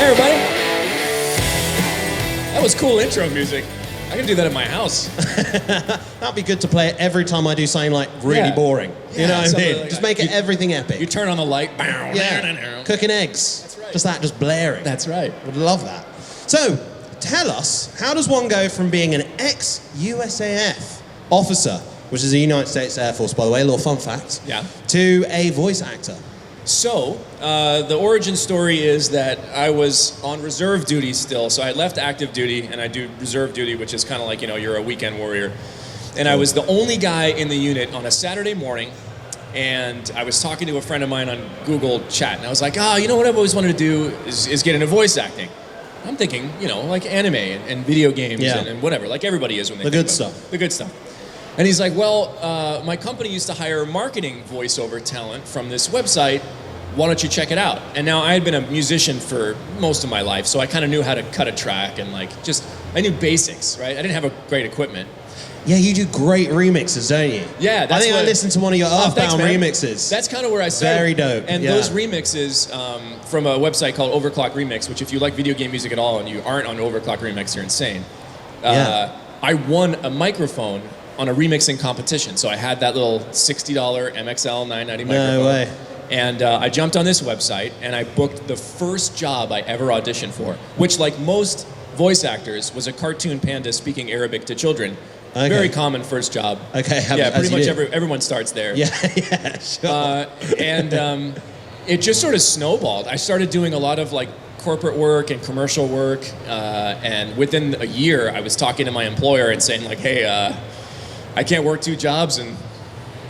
Hey everybody. That was cool intro music. I can do that at my house. That'd be good to play it every time I do something like really boring. You know what I mean? Like just make it everything epic. You turn on the light. Yeah. Cooking eggs. That's right. Just that, just blaring. That's right. Would love that. So, tell us, how does one go from being an ex-USAF officer, which is the United States Air Force, by the way, a little fun fact, to a voice actor? So, the origin story is that I was on reserve duty still. So I left active duty and I do reserve duty, which is kind of like, you know, you're a weekend warrior. And I was the only guy in the unit on a Saturday morning. And I was talking to a friend of mine on Google Chat. And I was like, you know what I've always wanted to do is get into voice acting. I'm thinking, you know, like anime and video games and whatever, like everybody is when they The think good about stuff. The good stuff. And he's like, well, my company used to hire marketing voiceover talent from this website. Why don't you check it out? And now I had been a musician for most of my life, so I kind of knew how to cut a track and I knew basics, right? I didn't have a great equipment. Yeah, you do great remixes, don't you? Yeah, I think I listened to one of your Earthbound remixes. That's kind of where I started. Very dope. And those remixes from a website called Overclock Remix, which if you like video game music at all and you aren't on Overclock Remix, you're insane. I won a microphone on a remixing competition. So I had that little $60 MXL 990 microphone. No way. And I jumped on this website and I booked the first job I ever auditioned for, which, like most voice actors, was a cartoon panda speaking Arabic to children. Okay. Very common first job. Okay. Yeah, pretty much everyone starts there. Yeah, sure. And it just sort of snowballed. I started doing a lot of like corporate work and commercial work, and within a year, I was talking to my employer and saying like, "Hey, I can't work two jobs," and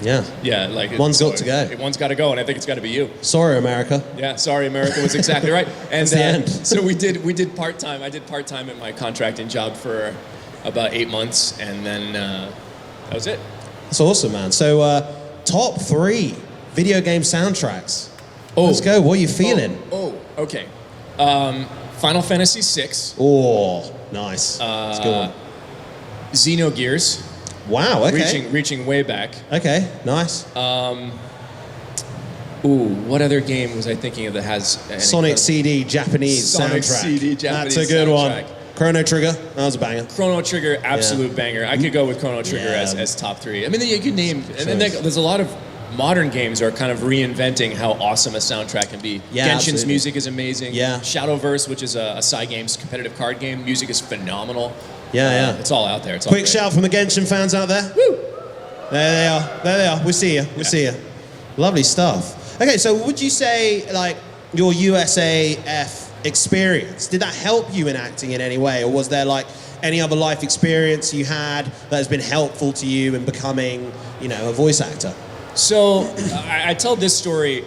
like one's got to go. One's got to go, and I think it's got to be you. Sorry, America. Yeah, sorry, America was exactly right. And the end. So we did part time. I did part time at my contracting job for about 8 months, and then that was it. That's awesome, man. So, top 3 video game soundtracks. Let's go. What are you feeling? Okay. Final Fantasy VI. Oh, nice. That's a good one. Xenogears. Wow. Okay. Reaching way back. Okay. Nice. What other game was I thinking of that has Sonic CD Japanese Sonic soundtrack? CD Japanese That's a good soundtrack. one. Chrono Trigger. That was a banger. Chrono Trigger, absolute banger. I could go with Chrono Trigger as top 3. I mean, you could name, and then there's a lot of modern games are kind of reinventing how awesome a soundtrack can be. Yeah, Genshin's absolutely. music is amazing. Yeah. Shadowverse, which is a Cygames competitive card game, music is phenomenal. Yeah. It's all out there. It's all Quick great. shout from the Genshin fans out there. Woo! There they are. We see you. Lovely stuff. Okay, so would you say like your USAF experience, did that help you in acting in any way, or was there like any other life experience you had that has been helpful to you in becoming, you know, a voice actor? So I tell this story.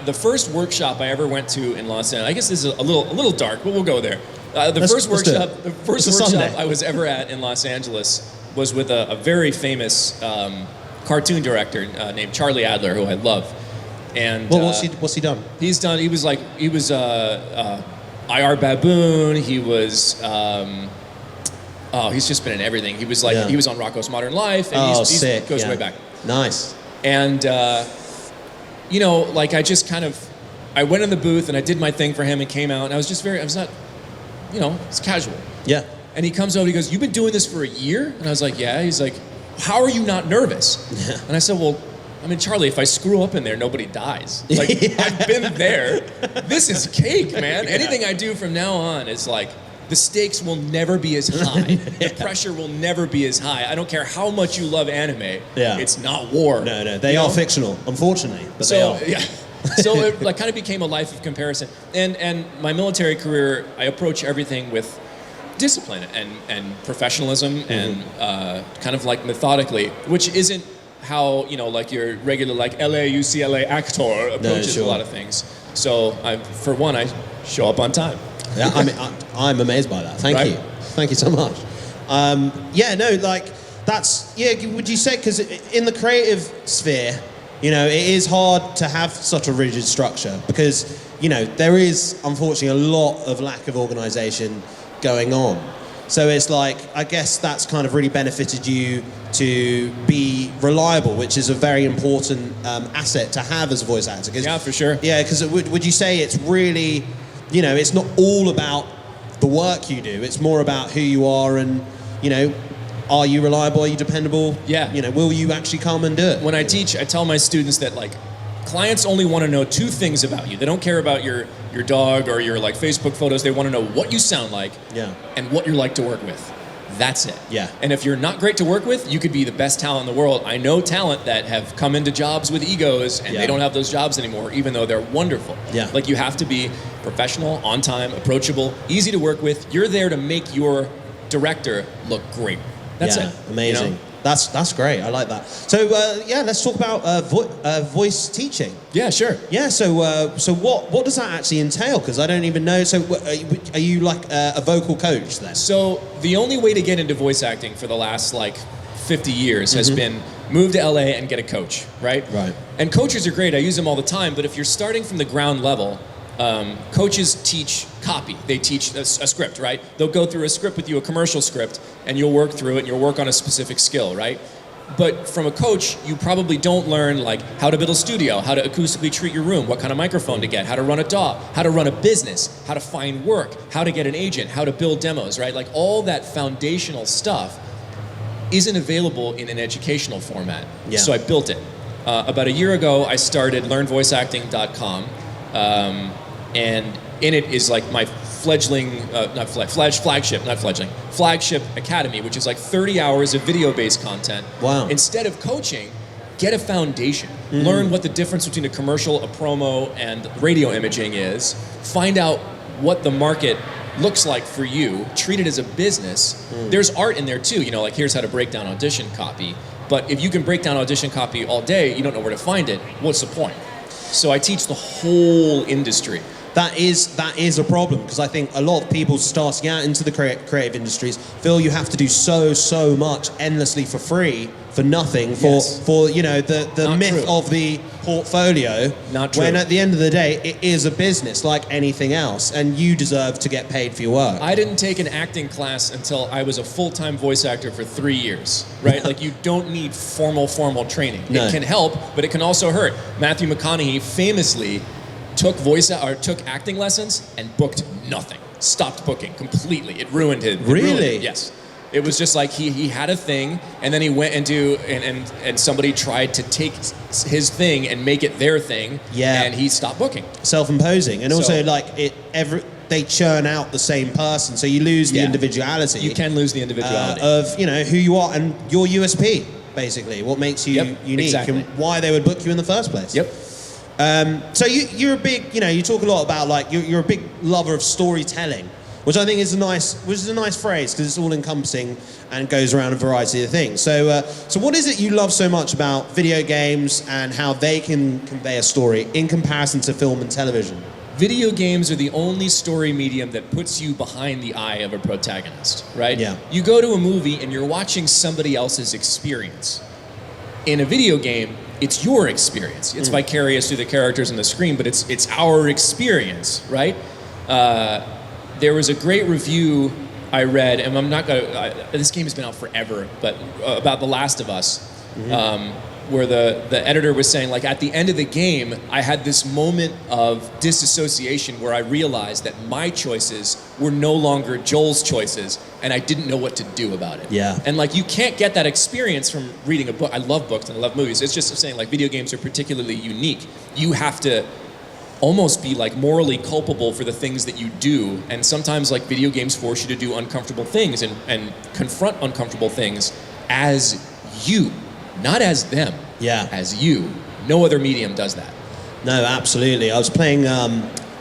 The first workshop I ever went to in Los Angeles, I guess this is a little dark, but we'll go there. The first workshop I was ever at in Los Angeles was with a very famous cartoon director named Charlie Adler, who I love. And what's he done? He was IR Baboon. He was he's just been in everything. He was he was on Rocko's Modern Life, and he's sick. Goes way back. Nice. And you know, like I went in the booth and I did my thing for him and came out, and I was not, you know, it's casual. Yeah. And he comes over, he goes, "You've been doing this for a year?" And I was like, "Yeah." He's like, "How are you not nervous?" Yeah. And I said, "Well, I mean, Charlie, if I screw up in there, nobody dies. Like, I've been there. This is cake, man. Anything I do from now on is like, the stakes will never be as high. The pressure will never be as high. I don't care how much you love anime. Yeah. It's not war. No, they are fictional, unfortunately, but they are. Yeah. So it like kind of became a life of comparison. And my military career, I approach everything with discipline and professionalism and kind of like methodically, which isn't how, you know, like your regular like LA, UCLA actor approaches a lot of things. So for one, I show up on time. Yeah, I mean, I'm amazed by that. Thank you. Thank you so much. Would you say, because in the creative sphere, you know, it is hard to have such a rigid structure because, you know, there is unfortunately a lot of lack of organization going on. So it's like, I guess that's kind of really benefited you to be reliable, which is a very important asset to have as a voice actor. Yeah, for sure. Yeah, because would you say it's really you know, it's not all about the work you do. It's more about who you are and, you know, are you reliable? Are you dependable? Yeah. You know, will you actually come and do it? When I teach, I tell my students that like clients only want to know two things about you. They don't care about your dog or your like Facebook photos. They want to know what you sound like and what you're like to work with. That's it. Yeah. And if you're not great to work with, you could be the best talent in the world. I know talent that have come into jobs with egos and they don't have those jobs anymore, even though they're wonderful. Yeah. Like you have to be professional, on time, approachable, easy to work with. You're there to make your director look great. That's it. Amazing. You know? That's great. I like that. So let's talk about voice teaching. Yeah, sure. Yeah. So what does that actually entail? Because I don't even know. So are you like a vocal coach then? So the only way to get into voice acting for the last like 50 years has been move to LA and get a coach, right? Right. And coaches are great. I use them all the time. But if you're starting from the ground level, coaches teach copy. They teach a script, right? They'll go through a script with you, a commercial script, and you'll work through it and you'll work on a specific skill, right? But from a coach, you probably don't learn like how to build a studio, how to acoustically treat your room, what kind of microphone to get, how to run a DAW, how to run a business, how to find work, how to get an agent, how to build demos, right? Like all that foundational stuff isn't available in an educational format. Yeah. So I built it. About a year ago, I started learnvoiceacting.com. And in it is like my flagship academy, which is like 30 hours of video-based content. Wow. Instead of coaching, get a foundation. Learn what the difference between a commercial, a promo, and radio imaging is. Find out what the market looks like for you. Treat it as a business. There's art in there too. You know, like here's how to break down audition copy. But if you can break down audition copy all day, you don't know where to find it. What's the point? So I teach the whole industry. That is a problem, because I think a lot of people starting out into the creative industries feel you have to do so much endlessly for free, for nothing, for you know, the Not myth true. of the portfolio. Not true. When at the end of the day, it is a business like anything else, and you deserve to get paid for your work. I didn't take an acting class until I was a full-time voice actor for 3 years, right? Like you don't need formal training. No. It can help, but it can also hurt. Matthew McConaughey famously took acting lessons and booked nothing. Stopped booking completely. It ruined him. Really? Yes. It was just like he had a thing, and then he went and somebody tried to take his thing and make it their thing. Yeah. And he stopped booking. Self-imposing, and also So- like they churn out the same person, so you lose the individuality. You can lose the individuality. Of, you know, who you are and your USP, basically, what makes you unique, exactly. and why they would book you in the first place. Yep. So you're a big, you know, you talk a lot about like you're a big lover of storytelling, which I think is a nice phrase, because it's all encompassing and goes around a variety of things. So what is it you love so much about video games and how they can convey a story in comparison to film and television? Video games are the only story medium that puts you behind the eye of a protagonist, right? Yeah. You go to a movie and you're watching somebody else's experience. In a video game, it's your experience. It's vicarious through the characters on the screen, but it's our experience, right? There was a great review I read, and I'm not gonna. This game has been out forever, but about The Last of Us, where the editor was saying, like, at the end of the game, I had this moment of disassociation where I realized that my choices were no longer Joel's choices, and I didn't know what to do about it. Yeah. And like, you can't get that experience from reading a book. I love books and I love movies. It's just saying, like, video games are particularly unique. You have to almost be like morally culpable for the things that you do, and sometimes like video games force you to do uncomfortable things and confront uncomfortable things as you, not as them. Yeah. As you. No other medium does that. No, absolutely. I was playing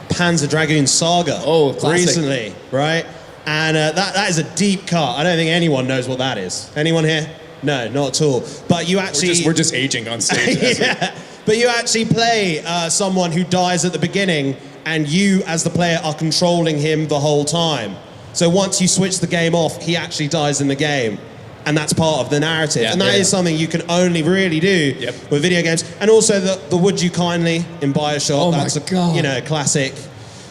Panzer Dragoon Saga classic. recently, right? And that is a deep cut. I don't think anyone knows what that is. Anyone here? No, not at all. But you actually... We're just aging on stage. Yeah. But you actually play someone who dies at the beginning, and you, as the player, are controlling him the whole time. So once you switch the game off, he actually dies in the game. And that's part of the narrative. Yeah, and that is something you can only really do with video games. And also the Would You Kindly in BioShock. Oh that's my God. You know, classic.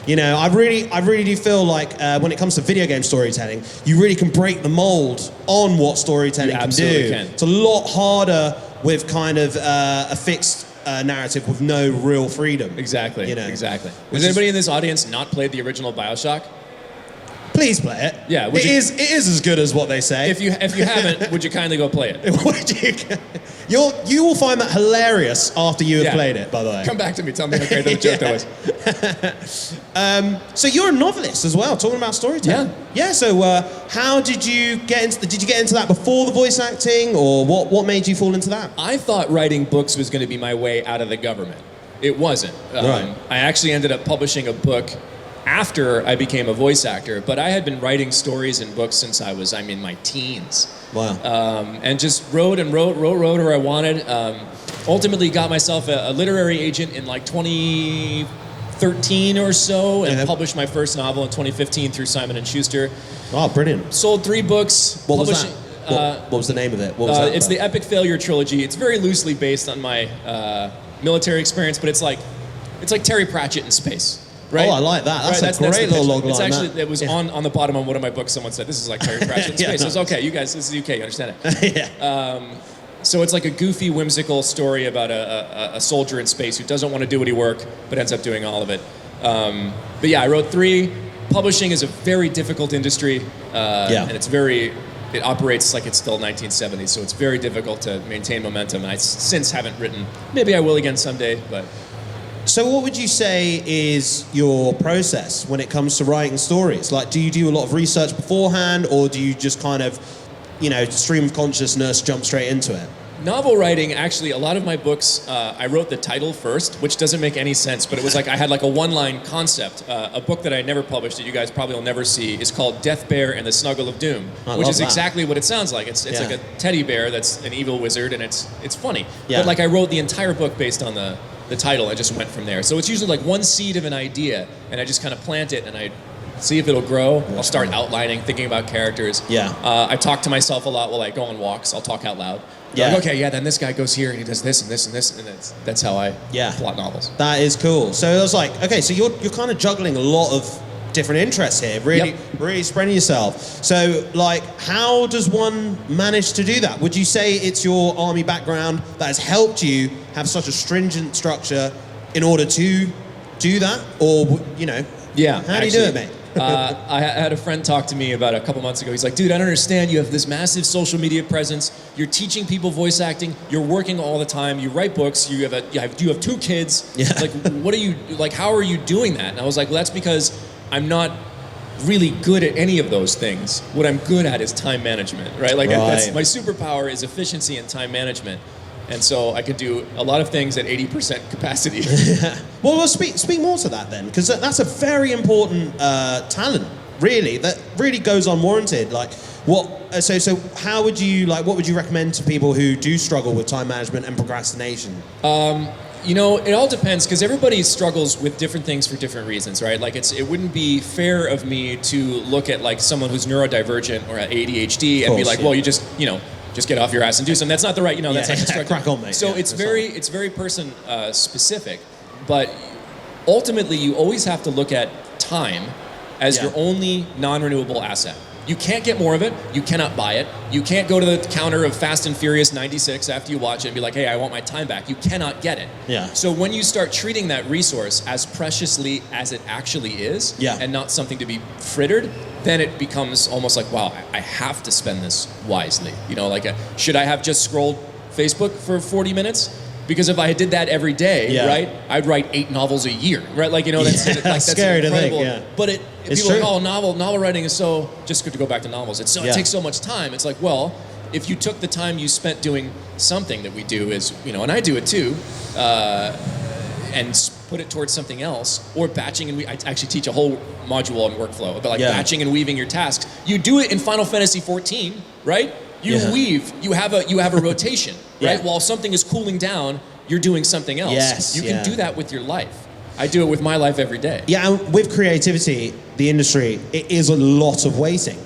You know, I really do feel like when it comes to video game storytelling, you really can break the mold on what storytelling can do. absolutely can. It's a lot harder with kind of a fixed narrative with no real freedom. Exactly. You know, exactly. which Has is- anybody in this audience not played the original BioShock? Please play it. Yeah, it is as good as what they say. If you haven't, would you kindly go play it? You will find that hilarious after you have Yeah. played it, by the way. Come back to me. Tell me how great that joke that was. So you're a novelist as well, talking about storytelling. Yeah. So how did you get into? Did you get into that before the voice acting, or what made you fall into that? I thought writing books was going to be my way out of the government. It wasn't. Right. I actually ended up publishing a book after I became a voice actor, but I had been writing stories and books since I was, my teens. Wow. And just wrote where I wanted. Ultimately got myself a literary agent in like 2013 or so, and published my first novel in 2015 through Simon & Schuster. Oh, brilliant. Sold 3 books. What was that? What was the name of it? What was that It's about? the Epic Failure Trilogy. It's very loosely based on my military experience, but it's like Terry Pratchett in space. Right? Oh, I like that. That's right, a great the little pitch. log It's line. actually, it was on the bottom of one of my books. Someone said, this is like Terry Pratchett in space. Yeah, I was okay, you guys, this is UK, you understand it. Yeah. So it's like a goofy, whimsical story about a soldier in space who doesn't want to do any work, but ends up doing all of it. But yeah, I wrote 3. Publishing is a very difficult industry, and it operates like it's still 1970s, so it's very difficult to maintain momentum, and I since haven't written. Maybe I will again someday, but... So what would you say is your process when it comes to writing stories? Like, do you do a lot of research beforehand, or do you just kind of, stream of consciousness, jump straight into it? Novel writing, actually, a lot of my books, I wrote the title first, which doesn't make any sense, but it was like I had like a one-line concept. A book that I never published that you guys probably will never see is called Death Bear and the Snuggle of Doom, which is exactly what it sounds like. It's like a teddy bear that's an evil wizard, and it's funny. Yeah. But like I wrote the entire book based on the title. I just went from there. So it's usually like one seed of an idea, and I just kind of plant it, and I see if it'll grow. I'll start outlining, thinking about characters. Yeah. I talk to myself a lot while I go on walks. I'll talk out loud. Yeah. Like, okay, then this guy goes here and he does this and this and this, and that's how I plot novels. That is cool. So I was like, okay, so you're kind of juggling a lot of different interests here, really spreading yourself. So like, how does one manage to do that? Would you say it's your army background that has helped you have such a stringent structure in order to do that? Or, how do you do it, mate? I had a friend talk to me about a couple months ago. He's like, dude, I don't understand. You have this massive social media presence. You're teaching people voice acting. You're working all the time. You write books. You have 2 kids. Yeah. Like, how are you doing that? And I was like, well, that's because I'm not really good at any of those things. What I'm good at is time management, right? Like, that's, my superpower is efficiency and time management. And so I could do a lot of things at 80% capacity. Well, speak more to that then, because that's a very important talent, really. That really goes unwarranted. Like, so how would you what would you recommend to people who do struggle with time management and procrastination? It all depends, because everybody struggles with different things for different reasons, right? Like, it wouldn't be fair of me to look at like someone who's neurodivergent or ADHD and be like, well, you just get off your ass and do something. That's not the right, that's not constructive. Crack on, mate. So it's very person specific, but ultimately you always have to look at time as your only non-renewable asset. You can't get more of it. You cannot buy it. You can't go to the counter of Fast and Furious 96 after you watch it and be like, hey, I want my time back. You cannot get it. Yeah. So when you start treating that resource as preciously as it actually is, and not something to be frittered, then it becomes almost like, wow, I have to spend this wisely. Should I have just scrolled Facebook for 40 minutes? Because if I did that every day, right, I'd write 8 novels a year, right? That's scary incredible. to think, But it's people are true. like, novel writing is so, just good to go back to novels. It takes so much time. It's like, well, if you took the time you spent doing something that we do is, and I do it too, and put it towards something else, or batching and I actually teach a whole module on workflow about batching and weaving your tasks. You do it in Final Fantasy 14, right? You weave. You have a rotation, right? While something is cooling down, you're doing something else. Yes, you can do that with your life. I do it with my life every day. Yeah, and with creativity, the industry, it is a lot of waiting.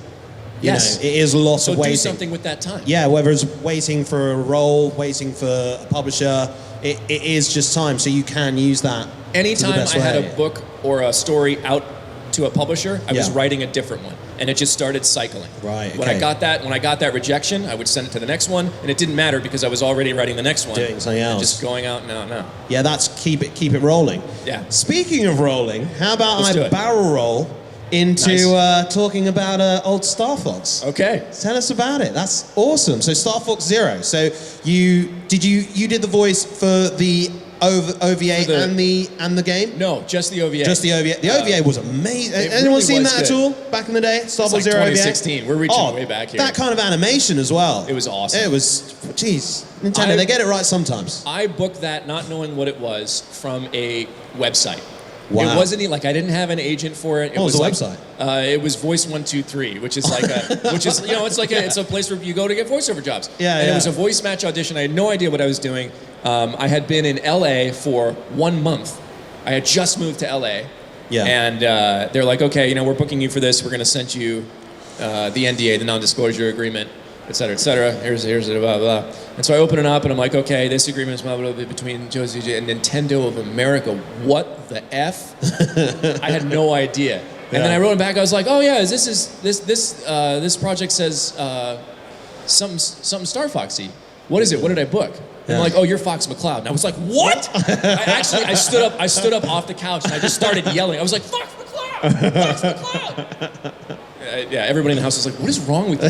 Yes. It is a lot of waiting. So do something with that time. Yeah, whether it's waiting for a role, waiting for a publisher, it is just time. So you can use that. Anytime to the best I had way. a book or a story out to a publisher, I was writing a different one. and it just started cycling. Right, When I okay. got that rejection, I would send it to the next one, and it didn't matter because I was already writing the next one. Doing something and else. just going out and out and out. Yeah, that's keep it rolling. Yeah. Speaking of rolling, how about Let's do I it. barrel roll into Nice. talking about old Star Fox? Okay. Tell us about it. That's awesome. So Star Fox Zero. So you did the voice for the OVA For the- and the game? No, just the OVA. Just the OVA. The OVA was amazing. it Anyone really seen was that at good. all back in the day? Star It's Fox like Zero 2016. OVA. We're reaching way back here. That kind of animation as well. It was awesome. It was. Jeez, Nintendo. They get it right sometimes. I booked that not knowing what it was from a website. Wow. It wasn't like I didn't have an agent for it. What was the like, website? It was Voice123, which is like it's a place where you go to get voiceover jobs. Yeah, and yeah. it was a voice match audition. I had no idea what I was doing. I had been in LA for 1 month. I had just moved to LA. Yeah. And they're like, okay, we're booking you for this. We're going to send you the NDA, the non-disclosure agreement, et cetera, Here's it, blah, blah. And so I open it up and I'm like, okay, this agreement is blah, blah, blah, between Zieja and Nintendo of America. What the F? I had no idea. And then I wrote it back. I was like, oh yeah, this project says something Star Foxy. What is it? What did I book? And they're like, oh, you're Fox McCloud. And I was like, what? I stood up off the couch and I just started yelling. I was like, Fox McCloud! Fox McCloud! Yeah, everybody in the house was like, what is wrong with you?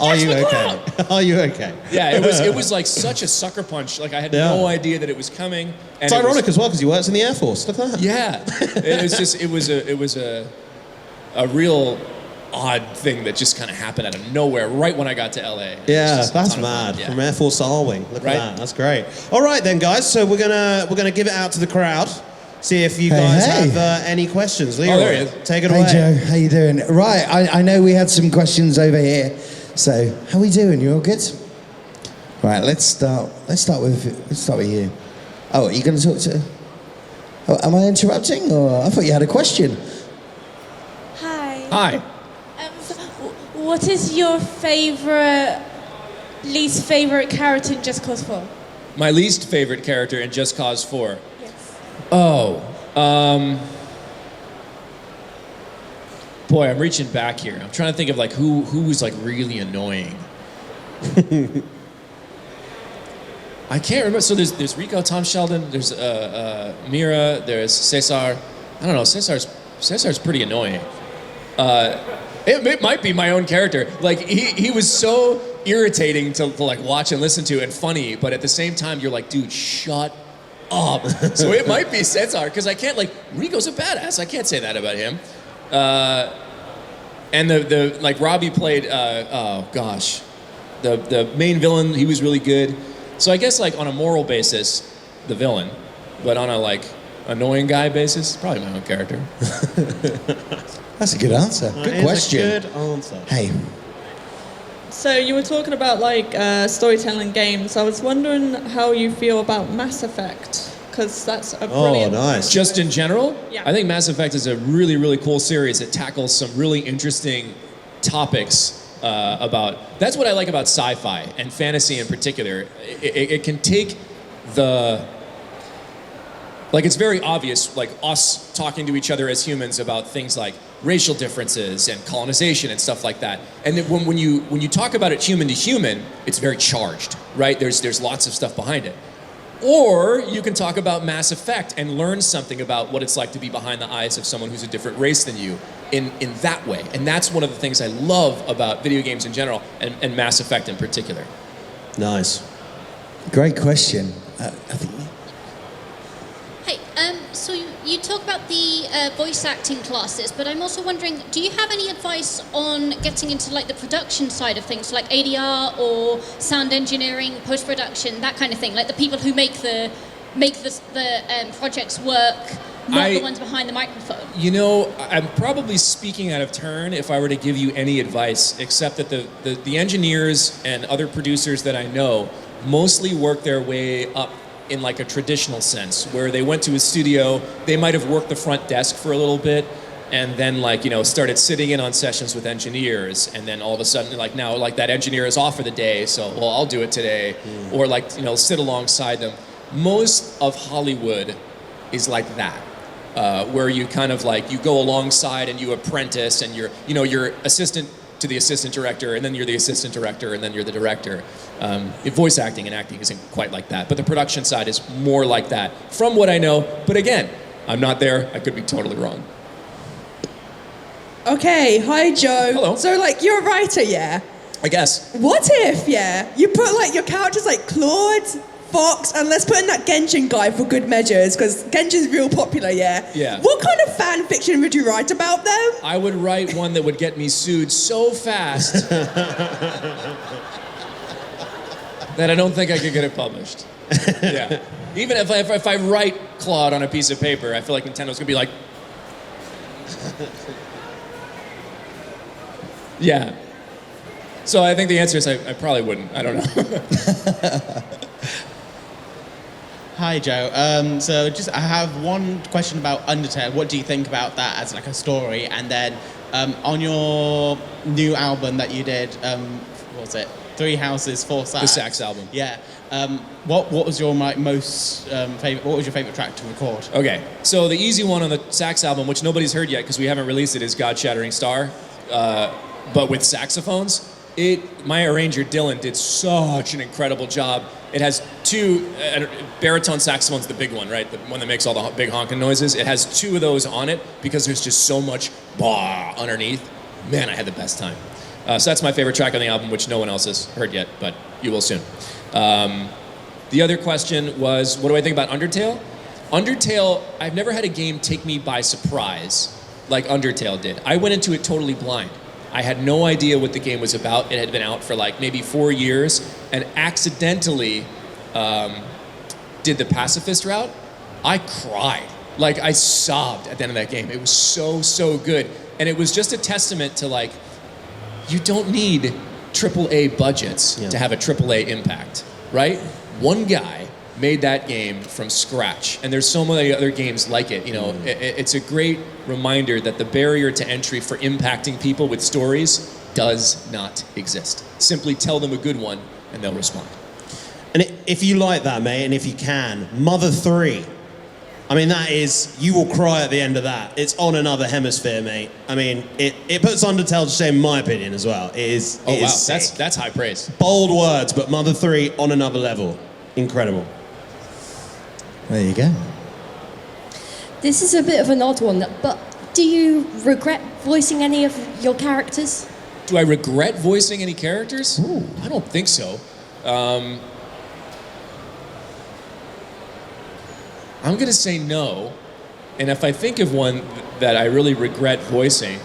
Are you McCloud! okay? Are you okay? Yeah, it was like such a sucker punch. Like I had no idea that it was coming. And It's ironic as well because you worked in the Air Force. Look at that. Yeah, it was a real odd thing that just kind of happened out of nowhere right when I got to LA. It was Yeah, just a that's ton of fun. mad. Yeah. From Air Force to Arwing. Look Right. at that. That's great. All right then, guys. So we're gonna give it out to the crowd. See if you guys hey. have any questions. Leroy, there he is. take it Hey away. Joe, how you doing? Right, I know we had some questions over here. So, how we doing? You all good? Right, let's start with you. Oh, are you going to talk to? Oh, am I interrupting, or I thought you had a question? Hi. Hi. What is your least favorite character in Just Cause 4? My least favorite character in Just Cause 4. Yes. Oh, boy, I'm reaching back here. I'm trying to think of like who was like really annoying. I can't remember. So there's Rico, Tom Sheldon, there's Mira, there's Cesar. I don't know. Cesar's pretty annoying. It might be my own character. Like he was so irritating to like watch and listen to and funny, but at the same time you're like, dude, shut up. So it might be Cesar because I can't like Rico's a badass. I can't say that about him. And the like Robbie played the main villain. He was really good. So I guess like on a moral basis, the villain, but on a like annoying guy basis, probably my own character. That's a good answer. That Good is question. a good answer. Hey, So you were talking about like storytelling games. I was wondering how you feel about Mass Effect, because that's a brilliant. Oh, nice. Just in general, Yeah. I think Mass Effect is a really, really cool series that tackles some really interesting topics about. That's what I like about sci-fi and fantasy in particular. It can take the. Like it's very obvious, like us talking to each other as humans about things like racial differences and colonization and stuff like that. And then when you talk about it human to human, it's very charged, right? There's lots of stuff behind it. Or you can talk about Mass Effect and learn something about what it's like to be behind the eyes of someone who's a different race than you in that way. And that's one of the things I love about video games in general and Mass Effect in particular. Nice. great question. I think. Hey, so you talk about the voice acting classes, but I'm also wondering, do you have any advice on getting into like the production side of things, like ADR or sound engineering, post-production, that kind of thing, like the people who make the projects work, not the ones behind the microphone? You know, I'm probably speaking out of turn if I were to give you any advice, except that the engineers and other producers that I know mostly work their way up in like a traditional sense, where they went to a studio, they might have worked the front desk for a little bit, and then like, you know, started sitting in on sessions with engineers, and then all of a sudden, like now, like that engineer is off for the day, so, well, I'll do it today, or like, you know, sit alongside them. Most of Hollywood is like that. where you kind of like, you go alongside and you apprentice and you're assistant to the assistant director, and then you're the assistant director, and then you're the director. Voice acting and acting isn't quite like that, but the production side is more like that, from what I know. But again, I'm not there. I could be totally wrong. Okay, hi Joe. Hello. So like you're a writer, yeah? I guess. What if, yeah, you put like your characters like Claude, Fox, and let's put in that Genshin guy for good measures, because Genshin's real popular, yeah? Yeah. What kind of fan fiction would you write about them? I would write one that would get me sued so fast that I don't think I could get it published. Yeah. Even if I write Claude on a piece of paper, I feel like Nintendo's gonna be like, yeah. So I think the answer is I probably wouldn't. I don't know. Hi, Joe. I have one question about Undertale. What do you think about that as like a story? And then on your new album that you did, what was it? 3 Houses, 4 Sacks. The Sax album. Yeah. What was your most favorite? What was your favorite track to record? Okay, so the easy one on the sax album, which nobody's heard yet because we haven't released it, is God Shattering Star, but with saxophones. My arranger Dylan did such an incredible job. It has 2 baritone saxophones, the big one, right? The one that makes all the big honking noises. It has 2 of those on it because there's just so much bah underneath. Man, I had the best time. So that's my favorite track on the album, which no one else has heard yet, but you will soon. The other question was, what do I think about Undertale? Undertale, I've never had a game take me by surprise like Undertale did. I went into it totally blind. I had no idea what the game was about. It had been out for like maybe 4 years, and accidentally did the pacifist route. I cried. Like, I sobbed at the end of that game. It was so good. And it was just a testament to, like, you don't need AAA budgets to have a AAA impact, right? One guy made that game from scratch, and there's so many other games like it. You know, it's a great reminder that the barrier to entry for impacting people with stories does not exist. Simply tell them a good one, and they'll respond. And if you like that, mate, and if you can, Mother 3. I mean, that is, you will cry at the end of that. It's on another hemisphere, mate. I mean, it puts Undertale to shame, in my opinion, as well. It is. Oh, it wow, is sick. that's high praise. Bold words, but Mother 3 on another level. Incredible. There you go. This is a bit of an odd one, but do you regret voicing any of your characters? Do I regret voicing any characters? Ooh. I don't think so. I'm gonna say no, and if I think of one that I really regret voicing,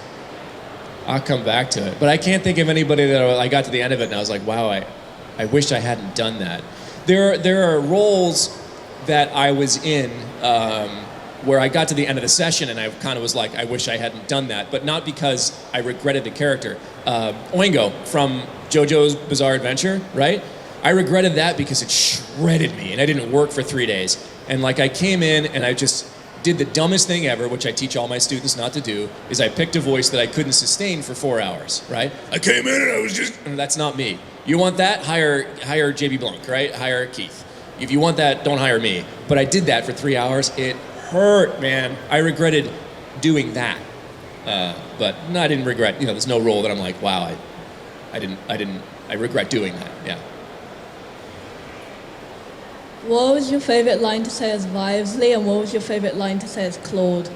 I'll come back to it. But I can't think of anybody that I got to the end of it and I was like, wow, I wish I hadn't done that. There are roles that I was in where I got to the end of the session and I kind of was like, I wish I hadn't done that, but not because I regretted the character. Oingo from JoJo's Bizarre Adventure, right? I regretted that because it shredded me and I didn't work for 3 days. And like I came in and I just did the dumbest thing ever, which I teach all my students not to do, is I picked a voice that I couldn't sustain for 4 hours, right? I came in and I was just, and that's not me. You want that? Hire JB Blanc, right? Hire Keith. If you want that, don't hire me. But I did that for 3 hours. It hurt, man. I regretted doing that. But no, I didn't regret, there's no role that I'm like, wow, I regret doing that, yeah. What was your favorite line to say as Risley, and what was your favorite line to say as Claude?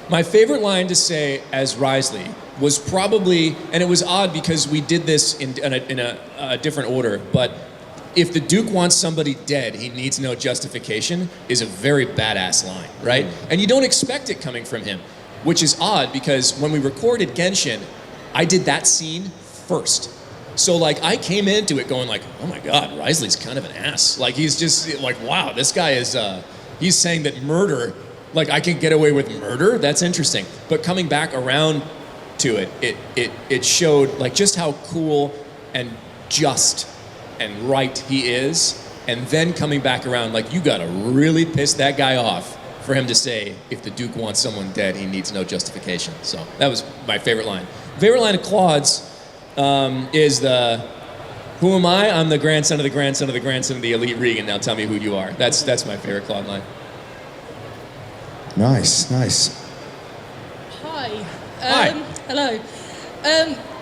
My favorite line to say as Risley was probably, and it was odd because we did this in a different order, but if the Duke wants somebody dead, he needs no justification is a very badass line, right? And you don't expect it coming from him, which is odd because when we recorded Genshin, I did that scene first. So like I came into it going like, oh my God, Risley's kind of an ass. Like he's just like, wow, this guy is, he's saying that murder, like I can get away with murder? That's interesting. But coming back around to it showed like just how cool and just and right he is. And then coming back around, like you gotta really piss that guy off for him to say, if the Duke wants someone dead, he needs no justification. So that was my favorite line. Favorite line of Claude's is who am I? I'm the grandson of the grandson of the grandson of the elite Regan. Now tell me who you are. That's my favorite Claude line. Nice. Hi. Hi. Hello.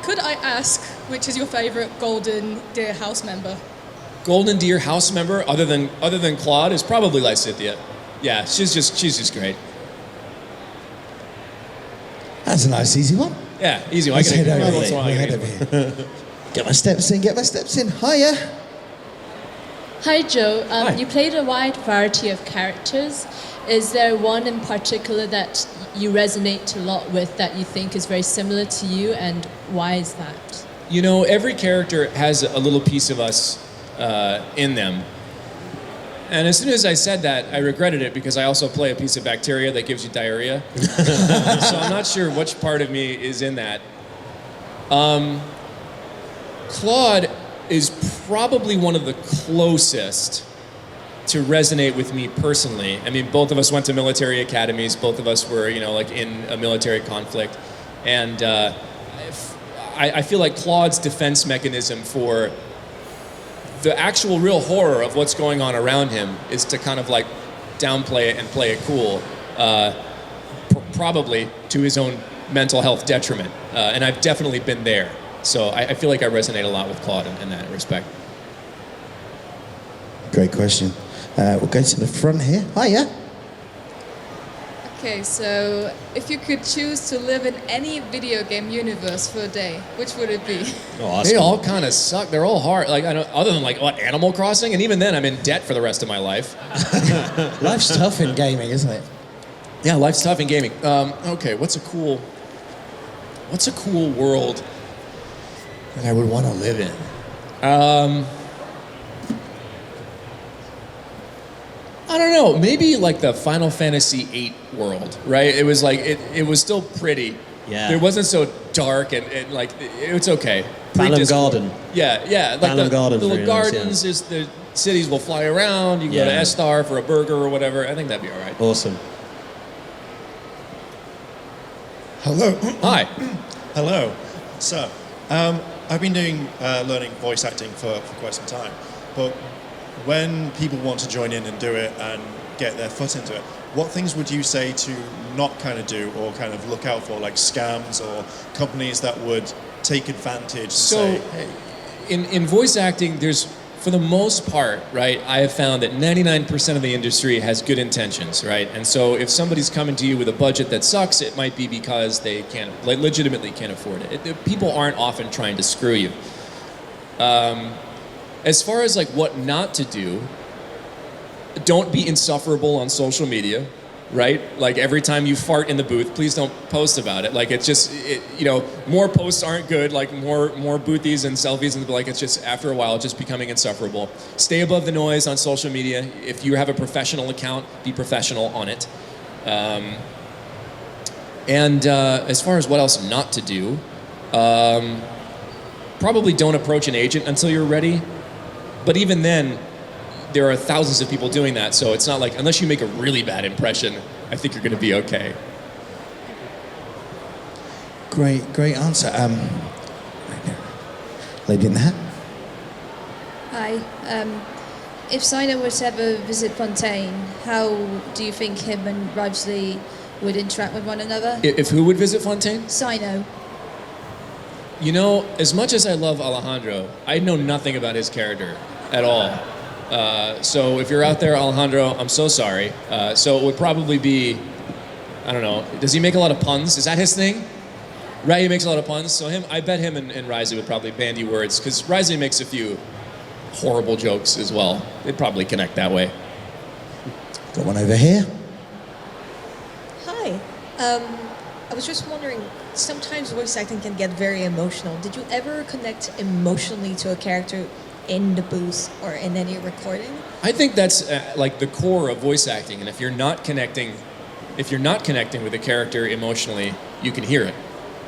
Could I ask which is your favourite Golden Deer house member? Golden Deer house member, other than Claude, is probably Lysithia. Yeah, she's just great. That's a nice, easy one. Yeah, easy one. Let's head over once in a while I here. get We'll an head over here. Get my steps in. Hiya. Hi Joe, Hi. You played a wide variety of characters. Is there one in particular that you resonate a lot with that you think is very similar to you, and why is that? You know, every character has a little piece of us in them. And as soon as I said that, I regretted it because I also play a piece of bacteria that gives you diarrhea. So I'm not sure which part of me is in that. Claude is probably one of the closest to resonate with me personally. I mean, both of us went to military academies. Both of us were, like in a military conflict. And I feel like Claude's defense mechanism for the actual real horror of what's going on around him is to kind of like downplay it and play it cool, probably to his own mental health detriment. And I've definitely been there. So I feel like I resonate a lot with Claude in that respect. Great question. We'll go to the front here. Hiya. Okay, so if you could choose to live in any video game universe for a day, which would it be? They all kind of suck. They're all hard. Like, I know, other than like what, Animal Crossing, and even then, I'm in debt for the rest of my life. Life's tough in gaming, isn't it? Yeah, life's tough in gaming. Okay, what's a cool world that I would want to live in? I don't know. Maybe like the Final Fantasy VIII world, right? It was like it was still pretty. Yeah. It wasn't so dark and like it's okay. Balam Pre-Discord. Garden. Yeah. Like Balam Garden's the little really nice, gardens is the cities will fly around. You can go to Yeah. S-Star for a burger or whatever. I think that'd be all right. Awesome. Hello. Hi. Hello. So, I've been learning voice acting for quite some time, but when people want to join in and do it and get their foot into it, what things would you say to not kind of do or kind of look out for, like scams or companies that would take advantage and say, hey, in voice acting, there's, for the most part, right, I have found that 99% of the industry has good intentions, right? And so if somebody's coming to you with a budget that sucks, it might be because they can't, like, legitimately can't afford it. People aren't often trying to screw you. As far as like what not to do, don't be insufferable on social media, right? Like every time you fart in the booth, please don't post about it. Like it's just, more posts aren't good. Like more boothies and selfies and like it's just after a while just becoming insufferable. Stay above the noise on social media. If you have a professional account, be professional on it. And as far as what else not to do, probably don't approach an agent until you're ready. But even then, there are thousands of people doing that, so it's not like, unless you make a really bad impression, I think you're going to be okay. Great answer. Lady in the hat. Hi. If Sino were to ever visit Fontaine, how do you think him and Rivesley would interact with one another? If who would visit Fontaine? Sino. You know, as much as I love Alejandro, I know nothing about his character at all. So if you're out there, Alejandro, I'm so sorry. So it would probably be, I don't know, does he make a lot of puns? Is that his thing? Right, he makes a lot of puns. So I bet him and Risley would probably bandy words, because Risley makes a few horrible jokes as well. They'd probably connect that way. Got one over here. Hi. I was just wondering, sometimes voice acting can get very emotional. Did you ever connect emotionally to a character in the booth or in any recording? I think that's like the core of voice acting, and if you're not connecting with a character emotionally, you can hear it,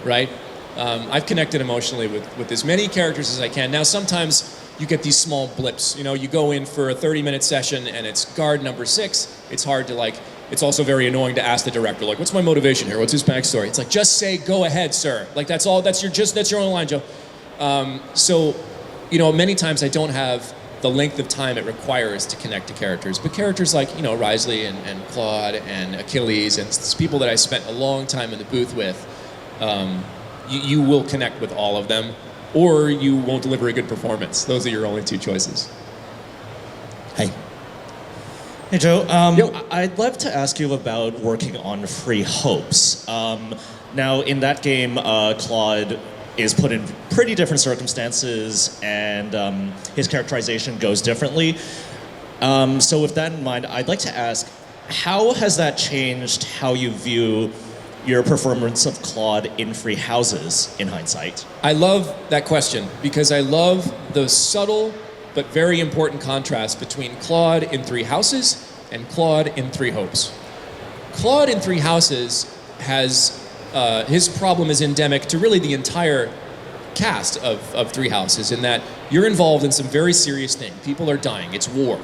right? I've connected emotionally with as many characters as I can. Now, sometimes you get these small blips. You know, you go in for a 30-minute session and it's guard number 6. It's hard to like. It's also very annoying to ask the director, like, what's my motivation here? What's his backstory? It's like, just say, go ahead, sir. Like, that's all. That's your only line, Joe. So, you know, many times I don't have the length of time it requires to connect to characters. But characters like, you know, Risley and Claude and Achilles and people that I spent a long time in the booth with, you will connect with all of them, or you won't deliver a good performance. Those are your only two choices. Hey. Hey Joe, I'd love to ask you about working on Free Hopes. Now, in that game, Claude is put in pretty different circumstances, and his characterization goes differently. So with that in mind, I'd like to ask, how has that changed how you view your performance of Claude in Free Houses, in hindsight? I love that question because I love the subtle but very important contrast between Claude in Three Houses and Claude in Three Hopes. Claude in Three Houses has, his problem is endemic to really the entire cast of Three Houses, in that you're involved in some very serious thing. People are dying, it's war,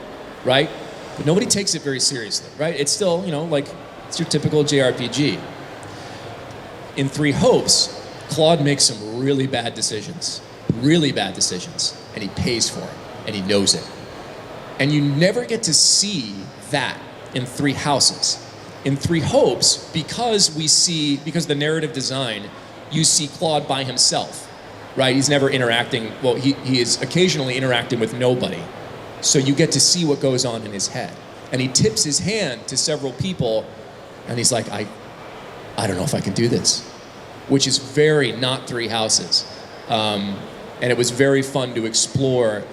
right? But nobody takes it very seriously, right? It's still, you know, like, it's your typical JRPG. In Three Hopes, Claude makes some really bad decisions, and he pays for it, and he knows it. And you never get to see that in Three Houses. In Three Hopes, because the narrative design, you see Claude by himself, right? He's never interacting, well, he is occasionally interacting with nobody. So you get to see what goes on in his head. And he tips his hand to several people, and he's like, I don't know if I can do this, which is very not Three Houses. And it was very fun to explore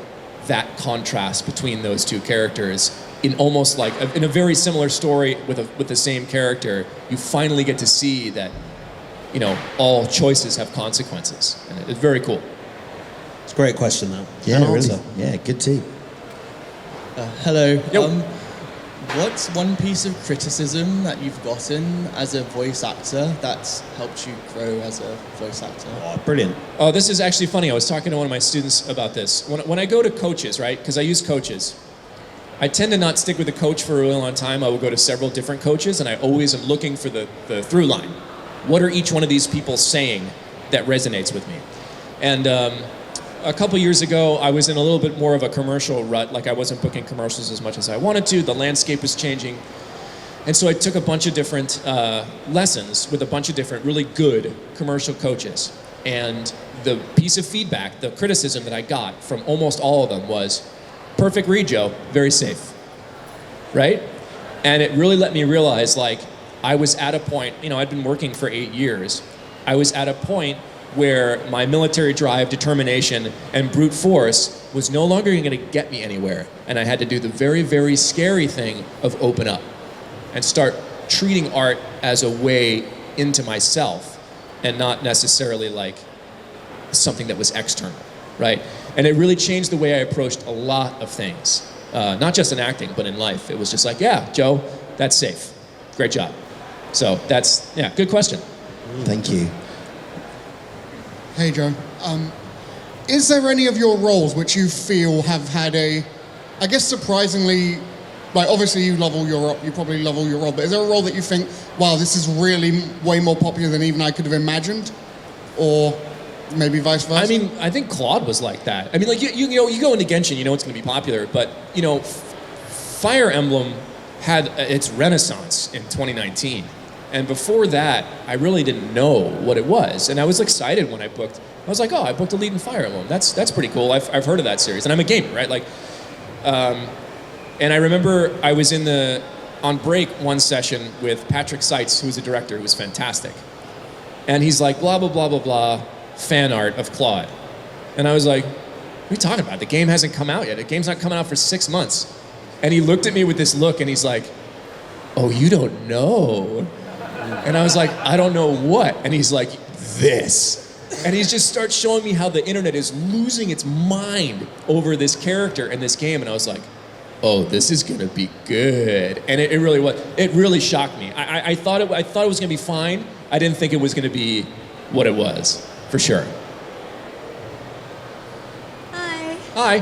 that contrast between those two characters in almost like, in a very similar story with the same character. You finally get to see that, you know, all choices have consequences. And it's very cool. It's a great question, though. Yeah, And really. answer. Yeah, good too. Hello. What's one piece of criticism that you've gotten as a voice actor that's helped you grow as a voice actor? Oh, brilliant. Oh, this is actually funny. I was talking to one of my students about this. When I go to coaches, right, because I use coaches, I tend to not stick with a coach for a really long time. I will go to several different coaches, and I always am looking for the through line. What are each one of these people saying that resonates with me? And a couple years ago, I was in a little bit more of a commercial rut. Like, I wasn't booking commercials as much as I wanted to. The landscape was changing. And so I took a bunch of different lessons with a bunch of different really good commercial coaches. And the piece of feedback, the criticism that I got from almost all of them was, perfect read, Joe, very safe, right? And it really let me realize, like, I was at a point, you know, I'd been working for 8 years. I was at a point where my military drive, determination, and brute force was no longer going to get me anywhere. And I had to do the very, very scary thing of open up and start treating art as a way into myself and not necessarily like something that was external, right? And it really changed the way I approached a lot of things, not just in acting, but in life. It was just like, yeah, Joe, that's safe. Great job. So that's, yeah, good question. Thank you. Hey Joe, is there any of your roles which you feel have had a, I guess surprisingly, like obviously you probably love all your role, but is there a role that you think, wow, this is really way more popular than even I could have imagined? Or maybe vice versa? I mean, I think Claude was like that. I mean, like, you know, you go into Genshin, you know it's going to be popular, but, you know, Fire Emblem had its renaissance in 2019. And before that, I really didn't know what it was. And I was excited when I booked. I was like, oh, I booked a lead in Fire Emblem. That's pretty cool. I've heard of that series. And I'm a gamer, right? Like, and I remember I was on break one session with Patrick Seitz, who was a director, who was fantastic. And he's like, blah, blah, blah, blah, blah, fan art of Claude. And I was like, what are you talking about? The game hasn't come out yet. The game's not coming out for 6 months. And he looked at me with this look, and he's like, oh, you don't know? And I was like, I don't know what. And he's like, this. And he just starts showing me how the internet is losing its mind over this character in this game. And I was like, oh, this is gonna be good. And it really was. It really shocked me. I thought it was gonna be fine. I didn't think it was gonna be what it was, for sure. Hi. Hi.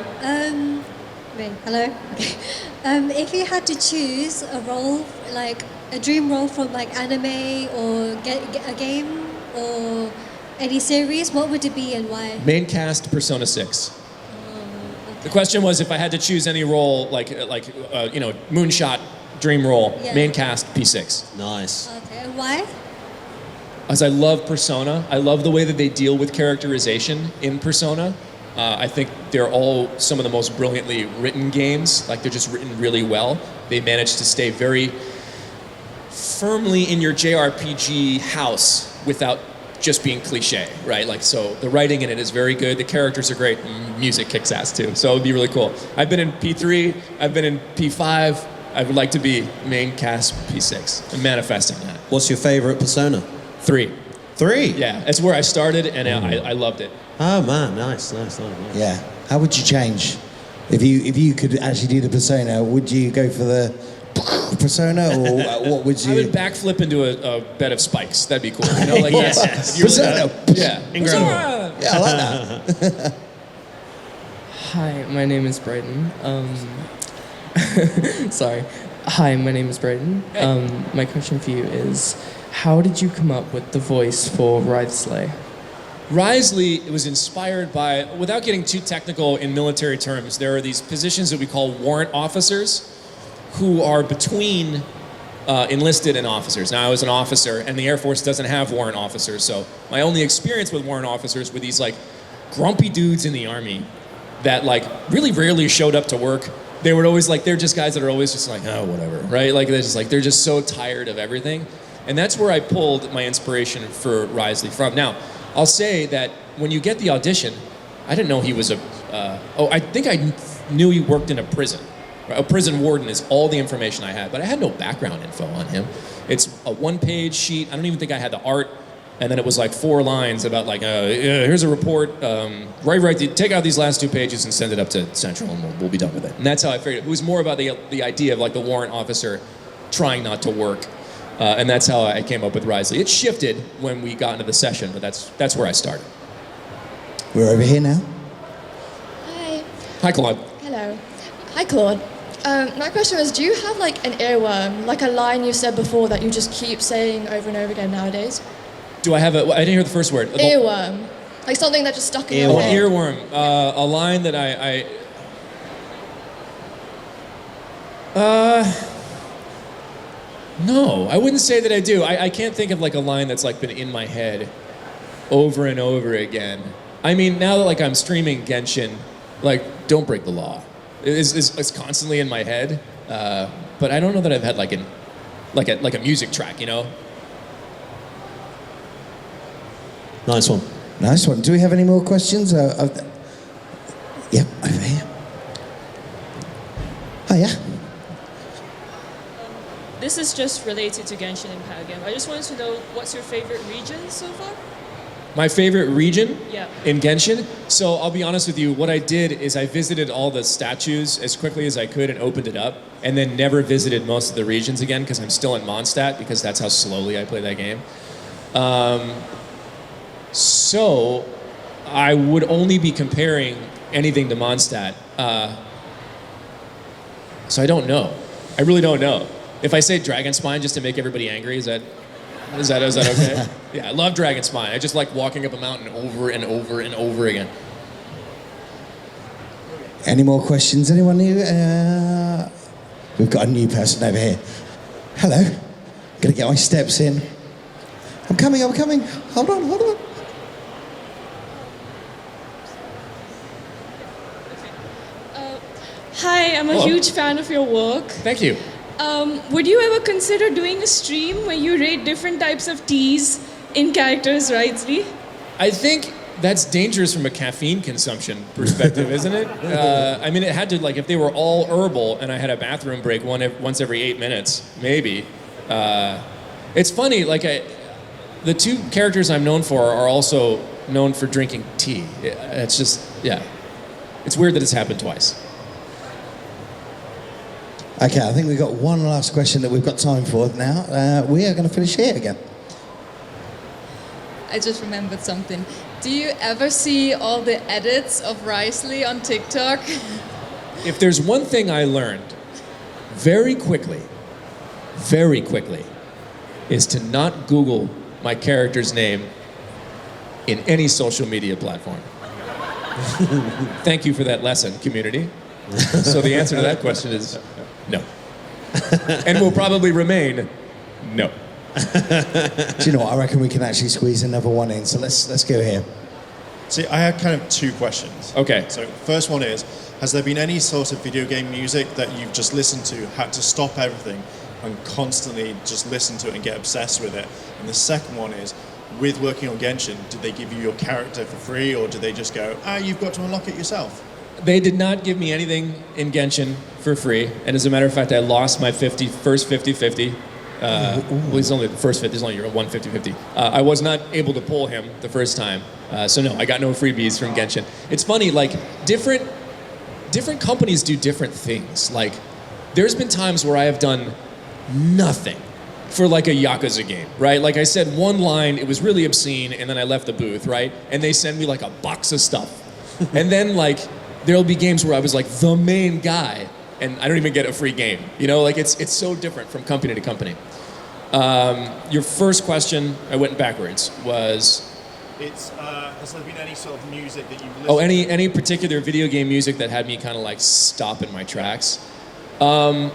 Hello. Okay. If you had to choose a role, like a dream role from like anime or a game or any series, what would it be and why? Main cast, Persona 6. The question was if I had to choose any role, moonshot, dream role, Yeah. main cast, P6. Nice. Okay, why? As I love Persona, I love the way that they deal with characterization in Persona. I think they're all some of the most brilliantly written games. Like, they're just written really well. They manage to stay very firmly in your JRPG house without just being cliche, right? Like, so the writing in it is very good. The characters are great. Music kicks ass too. So it would be really cool. I've been in P3. I've been in P5. I would like to be main cast P6. I'm manifesting that. What's your favorite Persona? 3. 3? Yeah, that's where I started, and I loved it. Oh man, nice. Yeah. How would you change? If you could actually do the persona, would you go for the persona, or what would you? I would backflip into a bed of spikes. That'd be cool. You know, like Yes. that's Persona. Yeah, Incredible. Persona. Yeah, I like that. Hi, my name is Brayden. Sorry. Hi, my name is Brayden. My question for you is, how did you come up with the voice for Writhsley? Writhsley was inspired by, without getting too technical in military terms, there are these positions that we call warrant officers who are between enlisted and officers. Now, I was an officer, and the Air Force doesn't have warrant officers, so my only experience with warrant officers were these, like, grumpy dudes in the Army that, like, really rarely showed up to work. They were always, like, they're just guys that are always just like, oh, whatever, right? Like, they're just so tired of everything. And that's where I pulled my inspiration for Writhsley from. Now, I'll say that when you get the audition, I didn't know he was I think I knew he worked in a prison. A prison warden is all the information I had, but I had no background info on him. It's a one-page sheet. I don't even think I had the art. And then it was like 4 lines about like, here's a report. Take out these last 2 pages and send it up to Central, and we'll be done with it. And that's how I figured it. It was more about the idea of like the warrant officer trying not to work. And that's how I came up with Writhsley. It shifted when we got into the session, but that's where I started. We're over here now. Hi. Hi, Claude. Hello. Hi, Claude. My question was, do you have like an earworm, like a line you said before that you just keep saying over and over again nowadays? Do I have I didn't hear the first word. Earworm. Like something that just stuck in your head. Earworm. A line that no, I wouldn't say that I do. I can't think of like a line that's like been in my head over and over again. I mean, now that like I'm streaming Genshin, like, don't break the law. It's constantly in my head. But I don't know that I've had like a music track, you know? Nice one. Nice one. Do we have any more questions? Yep, over here. Oh, yeah. This is just related to Genshin Impact again. I just wanted to know, what's your favorite region so far? My favorite region Yeah. in Genshin? So I'll be honest with you, what I did is I visited all the statues as quickly as I could and opened it up, and then never visited most of the regions again because I'm still in Mondstadt, because that's how slowly I play that game. So I would only be comparing anything to Mondstadt. So I don't know. I really don't know. If I say Dragonspine just to make everybody angry, is that okay? Yeah, I love Dragonspine. I just like walking up a mountain over and over and over again. Any more questions? Anyone new? We've got a new person over here. Hello. Gonna get my steps in. I'm coming. Hold on. Hi, I'm a Hello. huge fan of your work. Thank you. Would you ever consider doing a stream where you rate different types of teas in characters, Writhsley? I think that's dangerous from a caffeine consumption perspective, isn't it? I mean, it had to, like, if they were all herbal and I had a bathroom break once every 8 minutes, maybe. It's funny, like, the 2 characters I'm known for are also known for drinking tea. It's just, yeah. It's weird that it's happened twice. Okay, I think we've got one last question that we've got time for now. We are going to finish here again. I just remembered something. Do you ever see all the edits of Writhsley on TikTok? If there's one thing I learned very quickly, is to not Google my character's name in any social media platform. Thank you for that lesson, community. So the answer to that question is no. And will probably remain no. Do you know what? I reckon we can actually squeeze another one in. So let's go here. See, I had kind of two questions. Okay. So first one is, has there been any sort of video game music that you've just listened to, had to stop everything and constantly just listen to it and get obsessed with it? And the second one is, with working on Genshin, did they give you your character for free, or did they just go, you've got to unlock it yourself? They did not give me anything in Genshin for free. And as a matter of fact, I lost my first 50-50. Well, he's only the first 50, he's only your 150-50. I was not able to pull him the first time. So no, I got no freebies from Genshin. It's funny, like different companies do different things. Like there's been times where I have done nothing for like a Yakuza game, right? Like I said one line, it was really obscene, and then I left the booth, right? And they send me like a box of stuff. And then like there'll be games where I was like the main guy, and I don't even get a free game. You know, like it's so different from company to company. Your first question, I went backwards, was... has there been any sort of music that you've listened to? Any particular video game music that had me kind of like stop in my tracks?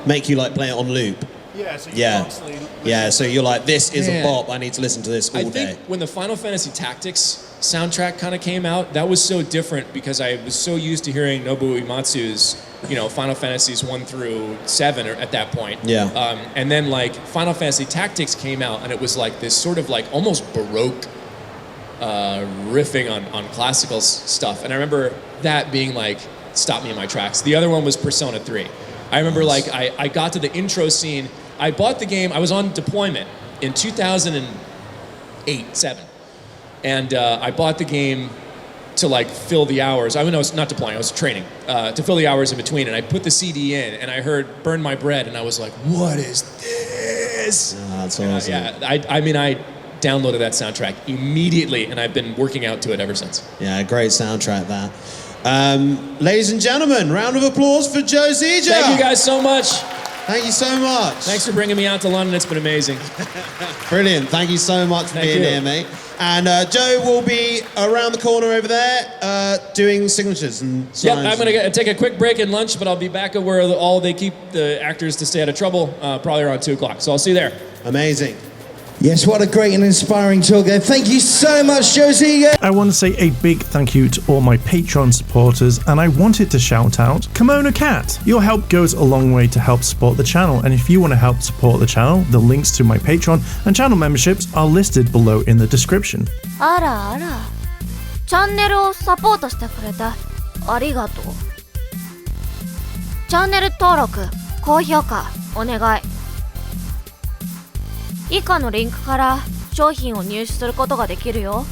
Make you like play it on loop. Yeah, so you constantly listen. Yeah, so you're like, this is a Man. bop, I need to listen to this all I day. think when the Final Fantasy Tactics soundtrack kind of came out, that was so different because I was so used to hearing Nobuo Uematsu's, Final Fantasies 1 through 7 at that point. Yeah. And then like Final Fantasy Tactics came out, and it was like this sort of like almost Baroque riffing on classical stuff. And I remember that being like, stopped me in my tracks. The other one was Persona 3. I remember like I got to the intro scene. I bought the game. I was on deployment in 2008-7, and I bought the game to like fill the hours. I was not deploying. I was training to fill the hours in between. And I put the CD in, and I heard "Burn My Bread," and I was like, "What is this?" That's awesome. I downloaded that soundtrack immediately, and I've been working out to it ever since. Yeah, great soundtrack that. Ladies and gentlemen, round of applause for Joe Zieja. Thank you guys so much. Thank you so much. Thanks for bringing me out to London. It's been amazing. Brilliant. Thank you so much for being here, mate. And Joe will be around the corner over there doing signatures and signs. Yep, I'm going to take a quick break and lunch, but I'll be back at where they keep the actors to stay out of trouble, probably around 2 o'clock. So I'll see you there. Amazing. Yes, what a great and inspiring talk there. Thank you so much, Joe Zieja. I want to say a big thank you to all my Patreon supporters, and I wanted to shout out Kimono Cat. Your help goes a long way to help support the channel, and if you want to help support the channel, the links to my Patreon and channel memberships are listed below in the description. あらあら、チャンネルをサポートしてくれてありがとう。チャンネル登録、高評価お願い。以下のリンクから商品を入手することができるよ。